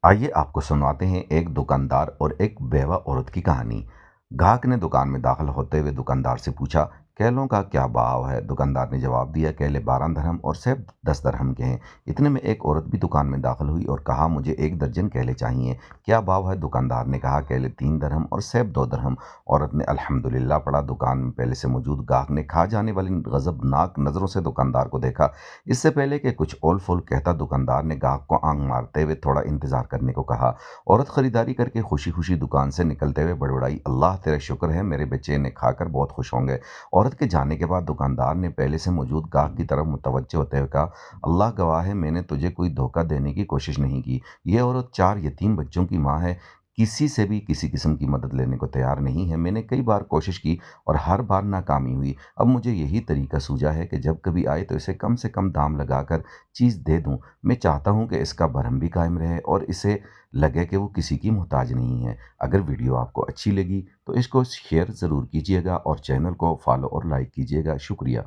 आइए आपको सुनवाते हैं एक दुकानदार और एक बेवा औरत की कहानी। ग्राहक ने दुकान में दाखिल होते हुए दुकानदार से पूछा, केलों का क्या भाव है? दुकानदार ने जवाब दिया, केले 12 दरहम और सेब 10 दरहम के हैं। इतने में एक औरत भी दुकान में दाखिल हुई और कहा, मुझे 1 दर्जन केले चाहिए। क्या भाव है? दुकानदार ने कहा, केले 3 दरहम और सेब 2 दरहम। औरत ने अल्हम्दुलिल्लाह पढ़ा। दुकान में पहले से मौजूद ग्राहक ने खा जाने वाली गजबनाक नजरों से दुकानदार को देखा। इससे पहले कि कुछ ओल फोल कहता, दुकानदार ने ग्राहक को आंख मारते हुए थोड़ा इंतजार करने को कहा। औरत खरीदारी करके खुशी खुशी दुकान से निकलते हुए बड़बड़ाई, अल्लाह तेरा शुक्र है, मेरे बच्चे ने खाकर बहुत खुश होंगे। औरत के जाने के बाद दुकानदार ने पहले से मौजूद ग्राहक की तरफ मुतवज्जो होते हुए कहा, अल्लाह गवाह है, मैंने तुझे कोई धोखा देने की कोशिश नहीं की। ये औरत 4 यतीम बच्चों की माँ है, किसी से भी किसी किस्म की मदद लेने को तैयार नहीं है। मैंने कई बार कोशिश की और हर बार नाकामी हुई। अब मुझे यही तरीका सूझा है कि जब कभी आए तो इसे कम से कम दाम लगाकर चीज़ दे दूं। मैं चाहता हूं कि इसका भरम भी कायम रहे और इसे लगे कि वो किसी की मोहताज नहीं है। अगर वीडियो आपको अच्छी लगी तो इसको शेयर ज़रूर कीजिएगा और चैनल को फॉलो और लाइक कीजिएगा। शुक्रिया।